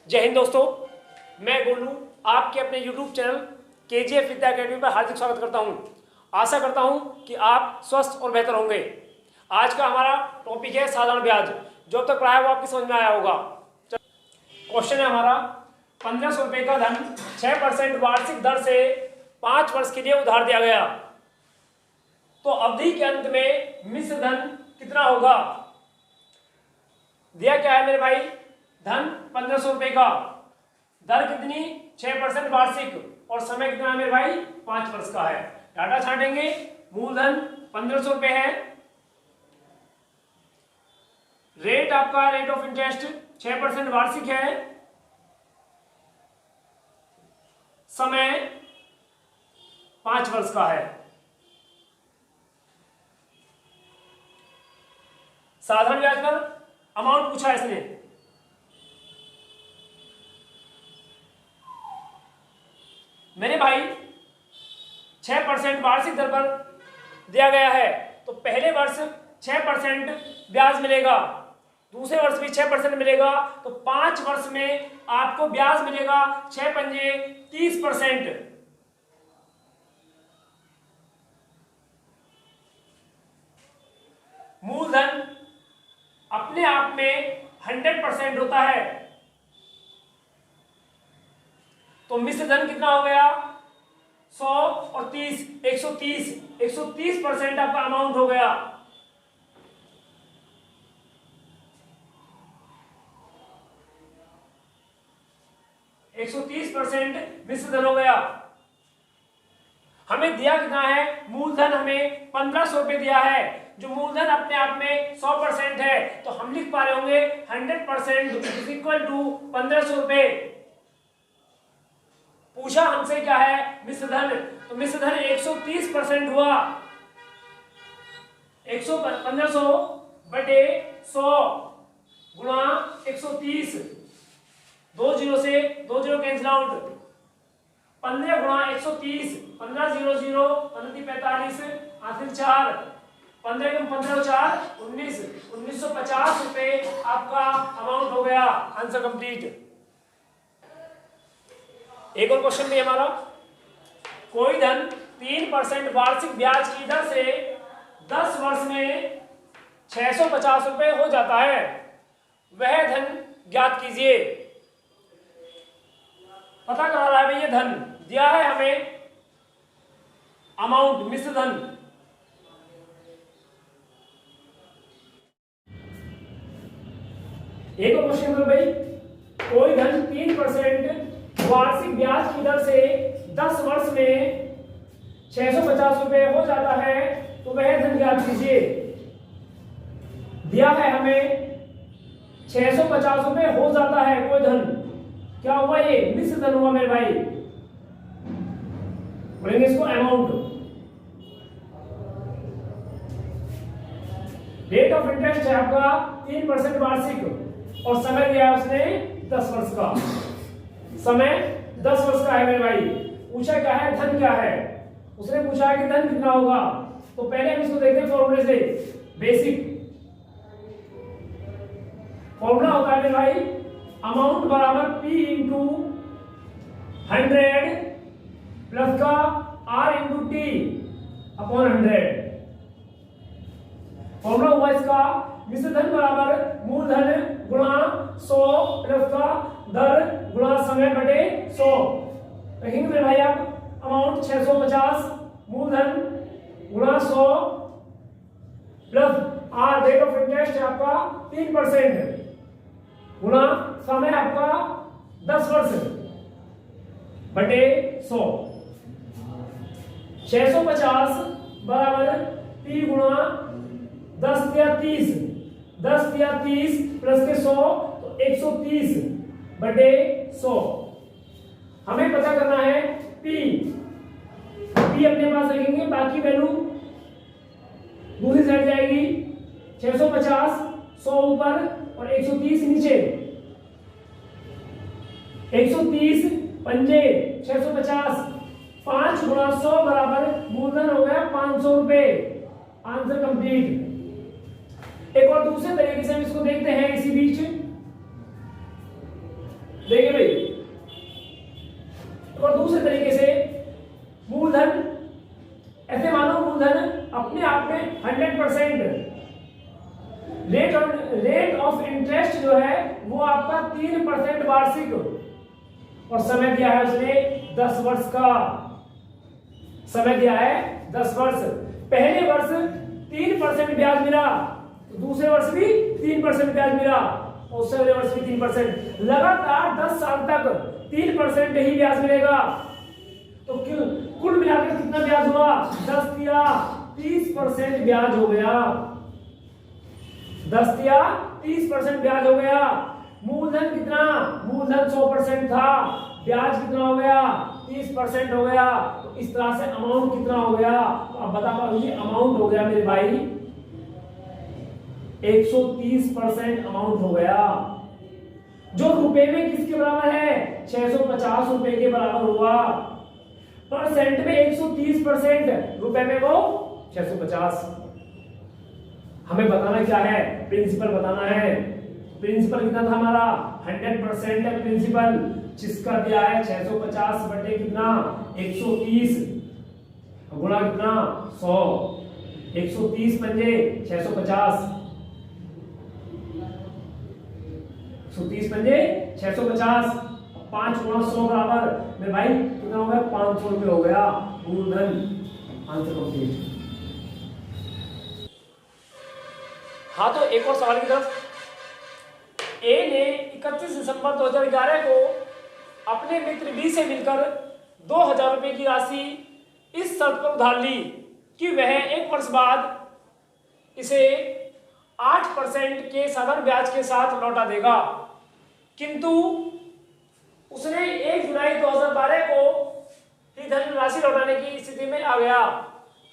जय हिंद दोस्तों, मैं गोलू आपके अपने YouTube चैनल KGF विद्या अकेडमी पर हार्दिक स्वागत करता हूं। आशा करता हूं कि आप स्वस्थ और बेहतर होंगे। आज का हमारा टॉपिक है साधारण ब्याज। जो अब तक पढ़ाया वो आपकी समझ में आया होगा। क्वेश्चन है हमारा, 1500 रुपये का धन 6% वार्षिक दर से 5 वर्ष के लिए उधार दिया गया, तो अवधि के अंत में मिश्र धन कितना होगा। दिया क्या है मेरे भाई, धन 1500 रुपये का, दर कितनी 6% वार्षिक और समय कितना है मेरे भाई 5 वर्ष का है। डाटा छांटेंगे, मूलधन 1500 रुपये है, रेट आपका रेट ऑफ इंटरेस्ट 6% वार्षिक है, समय 5 वर्ष का है। साधारण ब्याज पर अमाउंट पूछा है इसने। मेरे भाई 6% वार्षिक दर पर दिया गया है, तो पहले वर्ष 6% ब्याज मिलेगा, दूसरे वर्ष भी 6% मिलेगा, तो 5 वर्ष में आपको ब्याज मिलेगा 6 पंजे 30%। मूलधन अपने आप में 100% होता है, तो मिश्र धन कितना हो गया 100 और 30 130% आपका अमाउंट हो गया। एक 130% मिश्र धन हो गया। हमें दिया कितना है, मूलधन हमें 1500 रुपये दिया है, जो मूलधन अपने आप में 100% है, तो हम लिख पा रहे होंगे 100% इज इक्वल टू 1500 रुपये। पूछा हमसे क्या है मिश्र धन, तो मिश्र धन 130% हुआ। 1500 बटे 100 गुणा 130, 2 जीरो से 2 जीरो कैंसिल आउट, 15 गुणा 130, 15 0 0 15 45 हासिल 4, 15 कम 15 4 19, 1950 रुपए आपका अमाउंट हो गया। Answer complete. एक और क्वेश्चन भी हमारा, कोई धन 3% वार्षिक ब्याज की दर से 10 वर्ष में 650 रुपए हो जाता है, वह धन ज्ञात कीजिए। पता करा रहा है भाई, ये धन दिया है हमें अमाउंट मिश्र धन, एक और क्वेश्चन करो भाई, कोई धन 3% वार्षिक ब्याज की दर से 10 वर्ष में 650 रुपए हो जाता है, तो वह धन ज्ञात कीजिए। दिया है हमें 650 रुपए हो जाता है कोई धन, क्या हुआ ये मिश्र धन हुआ मेरे भाई, बोलेंगे इसको अमाउंट। रेट ऑफ इंटरेस्ट है आपका 3% वार्षिक और समय दिया है उसने 10 वर्ष का, समय 10 वर्ष का है मेरे भाई। पूछा क्या है, धन क्या है, उसने पूछा है कि धन कितना होगा, तो पहले हम इसको देखते हैं फॉर्मूले से। बेसिक फॉर्मूला होता है मेरे भाई, अमाउंट बराबर P इंटू 100 प्लस का R into T upon 100। Formula हुआ इसका, मिश्र धन बराबर मूलधन गुणा 100 प्लस का दर गुणा समय बटे 100। लिखेंगे मेरे भाई आप, अमाउंट 650 मूलधन गुणा 100 plus R rate of interest है आपका 3% गुणा समय आपका 10 वर्ष बटे 100। 650 बराबर P गुणा 10 या 30, 10 या 30 प्लस के 100 तो 130 बटे 100। हमें पता करना है P अपने पास रखेंगे, बाकी वैल्यू दूसरी साइड जाएगी। 650 100 ऊपर और 130 नीचे, 130 पंजे 650, 5 गुणा 100 बराबर मूलधन हो गया 500 रुपए। Answer complete. एक और दूसरे तरीके से हम इसको देखते हैं इसी बीच। देखिए भाई, और दूसरे तरीके से मूलधन, ऐसे मानो मूलधन अपने आप में 100%, रेट ऑफ इंटरेस्ट जो है वो आपका 3% वार्षिक, और समय दिया है उसने 10 वर्ष का, समय दिया है 10 वर्ष। पहले वर्ष 3% ब्याज मिला, तो दूसरे वर्ष भी 3% ब्याज मिला, और उससे अगले वर्ष भी 3%, लगातार 10 साल तक 3% ही ब्याज मिलेगा। तो कुल मिलाकर कितना ब्याज हुआ? 10 या 30% ब्याज हो गया, 10 या 30% ब्याज हो गया। मूलधन कितना? मूलधन 100% था, ब्याज कितना हो गया? 30% हो गया। तो इस तरह से अमाउंट कितना हो गया? तो अब बता पाइए, अमाउंट हो गया मेरे भाई 130% अमाउंट हो गया, जो रुपए में किसके बराबर है? 650 रुपए के बराबर हुआ। परसेंट में 130%, रुपए में वो 650। हमें बताना क्या है? प्रिंसिपल बताना है। प्रिंसिपल कितना था हमारा? 100% है प्रिंसिपल, जिसका दिया है 650 बटे कितना? 130 गुणा कितना? 100। 130 पंजे 650, 130 पंजे 650, 5 गुणा 100 बराबर मेरे भाई कितना हो गया? 500 रुपये हो गया मूलधन। Answer complete. हाँ, तो एक और सवाल की तरफ। ए ने 31 दिसंबर 2011 को अपने मित्र बी से मिलकर 2000 रुपए की राशि इस शर्त पर उधार ली कि वह 1 वर्ष बाद इसे 8% के साधारण ब्याज के साथ लौटा देगा, किंतु उसने 1 जुलाई 2012 को ही धन राशि लौटाने की स्थिति में आ गया।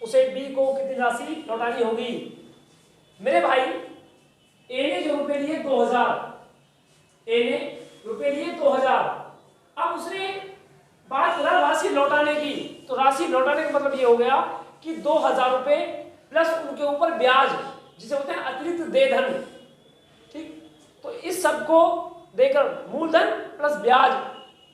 उसे बी को कितनी राशि लौटानी होगी? मेरे भाई, ए ने जो रुपए लिए 2000, ए ने रुपए लिए 2000, अब उसने बात करा राशि लौटाने की, तो राशि लौटाने का मतलब ये हो गया कि 2000 रुपए प्लस उनके ऊपर ब्याज, जिसे होते हैं अतिरिक्त देयधन। ठीक, तो इस सब को देकर मूलधन प्लस ब्याज,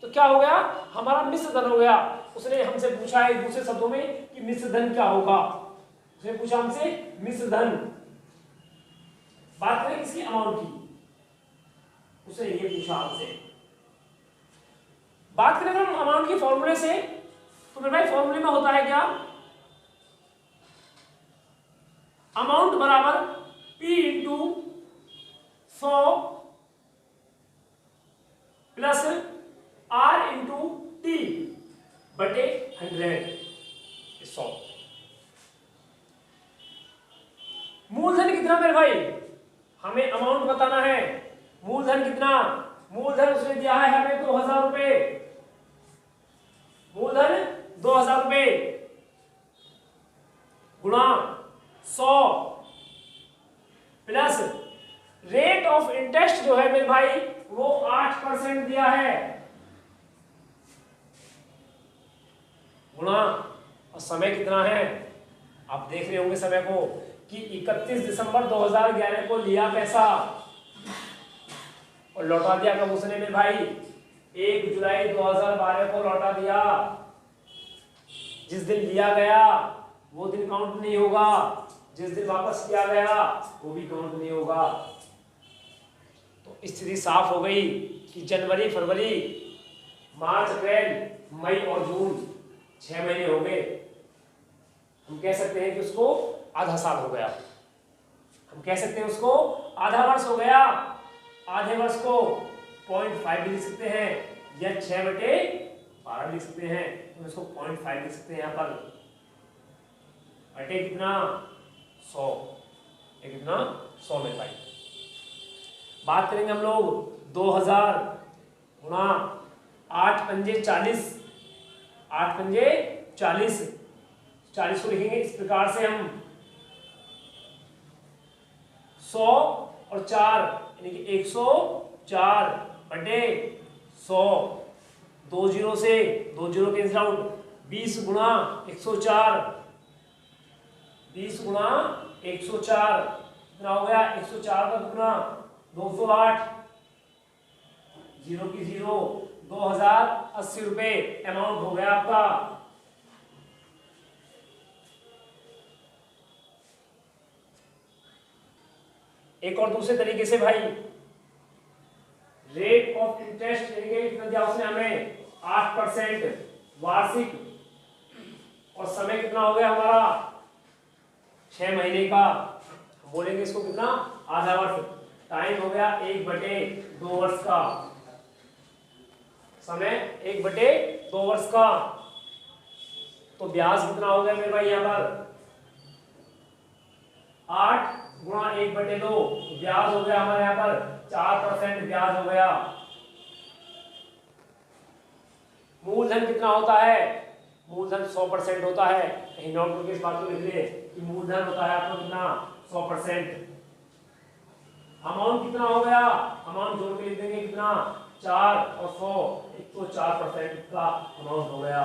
तो क्या हो गया? हमारा मिश्र धन हो गया। उसने हमसे पूछा है दूसरे शब्दों में कि मिश्र धन क्या होगा। उसने पूछा हमसे मिश्र धन। बात करें किसी अमाउंट की, उसने ये पूछा हमसे। बात करें हम अमाउंट की फॉर्मूले से, तो मेरे भाई फॉर्मूले में होता है क्या? अमाउंट बराबर P into 100 plus R into T बटे 100। मूलधन कितना मेरे भाई? हमें अमाउंट बताना है। मूलधन कितना? मूलधन उसने दिया है हमें 2000 रुपए, मूलधन 2000 रुपए गुणा 100 प्लस रेट ऑफ इंटरेस्ट जो है मेरे भाई वो 8% दिया है, गुणा, और समय कितना है? आप देख रहे होंगे समय को कि 31 दिसंबर 2011 को लिया पैसा और लौटा दिया कब उसने मेरे भाई? 1 जुलाई 2012 को लौटा दिया। जिस दिन लिया गया वो दिन काउंट नहीं होगा, जिस दिन वापस किया गया वो भी काउंट नहीं होगा। तो स्थिति साफ हो गई कि जनवरी, फरवरी, मार्च, अप्रैल, मई और जून 6 महीने हो गए। हम कह सकते हैं कि उसको आधा साल हो गया, हम कह सकते हैं उसको आधा वर्ष हो गया। आधे वर्ष को 0.5 भी लिख सकते हैं या 6/12 लिख सकते हैं, तो इसको 0.5 लिख सकते हैं यहाँ पर। बटे कितना? 100। कितना? 100 में भाई। बात करेंगे हम लोग 2000 गुणा 8 पंजे 40, 8 पंजे 40, 40 को लिखेंगे इस प्रकार से हम 100 और 4 यानी कि 104 बटे 100, 2 जीरो से 2 जीरो कैंसिल आउट, 20 गुणा 104, 20 गुणा 104 कितना हो गया? 104 का दुगुना 208, जीरो की जीरो, 2080 रुपए अमाउंट हो गया आपका। एक और दूसरे तरीके से भाई, रेट ऑफ इंटरेस्ट कितना दिया उसने हमें 8% वार्षिक, और समय कितना हो गया हमारा 6 महीने का, बोलेंगे इसको कितना, आधा वर्ष। टाइम हो गया 1/2 वर्ष का, समय 1/2 वर्ष का। तो ब्याज कितना हो गया मेरे भाई यहाँ पर 8 गुणा 1/2, ब्याज हो गया हमारे यहाँ पर 4% ब्याज हो गया। मूलधन कितना होता है, मूलधन 100% होता है। कहीं नोट करके इस बात को लिख लिए कि मूलधन होता है आपको कितना 100%। अमाउंट कितना हो गया, अमाउंट जोड़ के लिख देंगे कितना 4 और 100, 104% का अमाउंट हो गया।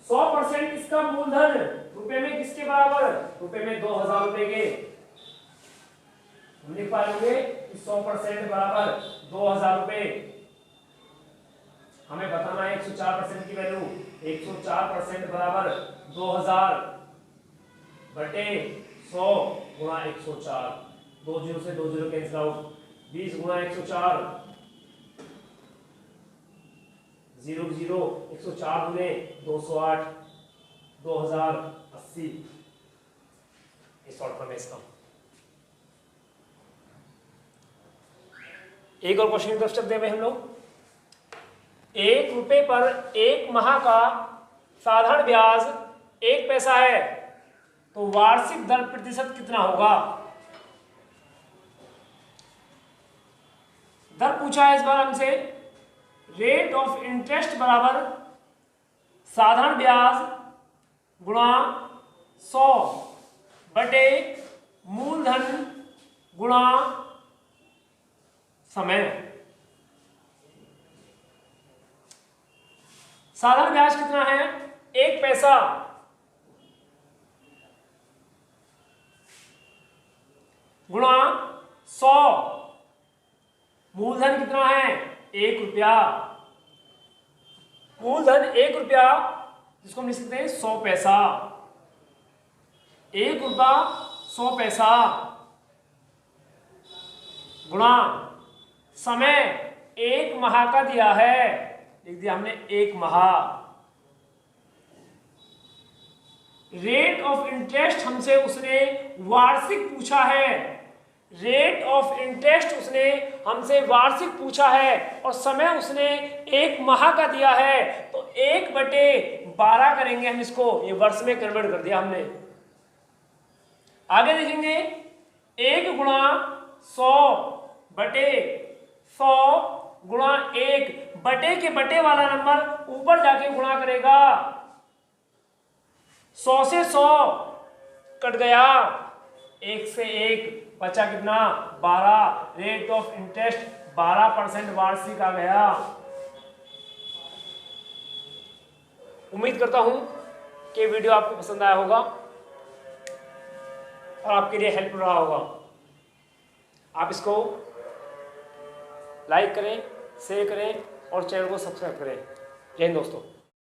100% इसका मूलधन रुपए में किसके बराबर, रुपए में 2000 रुपए के। हम लिख पाएंगे कि 100% बराबर 2000 रुपए। हमें बताना है 104% की वैल्यू, 104% बराबर 2000 बटे 100 गुणा 104, 2 जीरो से 2 जीरो कैंसिल आउट, 20 गुणा 104, 0 0, 104 गुणे 208, 2080। इस शॉर्ट फॉर्म में इसका एक और क्वेश्चन की तरफ चलते हैं हम लोग। 1 रुपए पर 1 माह का साधारण ब्याज 1 पैसा है, तो वार्षिक दर प्रतिशत कितना होगा। दर पूछा है इस बार हमसे, रेट ऑफ इंटरेस्ट बराबर साधारण ब्याज गुणा 100 बटे मूलधन गुणा समय। साधारण ब्याज कितना है 1 पैसा, गुणा 100, मूलधन कितना है 1 रुपया, मूलधन 1 रुपया जिसको हम लिख सकते हैं 100 पैसा, 1 रुपया 100 पैसा, गुणा समय 1 माह का दिया है, लिख दिया हमने 1 माह। रेट ऑफ इंटरेस्ट हमसे उसने वार्षिक पूछा है, रेट ऑफ इंटरेस्ट उसने हमसे वार्षिक पूछा है, और समय उसने 1 माह का दिया है, तो 1/12 करेंगे हम इसको, ये वर्ष में कन्वर्ट कर दिया हमने। आगे देखेंगे 1 गुणा 100 बटे 100 गुणा 1, बटे के बटे वाला नंबर ऊपर जाके गुणा करेगा, 100 से 100 कट गया, 1 से 1 बचा कितना 12, रेट ऑफ इंटरेस्ट 12% वार्षिक आ गया। उम्मीद करता हूं कि वीडियो आपको पसंद आया होगा और आपके लिए हेल्पफुल रहा होगा। आप इसको लाइक करें, शेयर करें और चैनल को सब्सक्राइब करें। जय हिंद दोस्तों।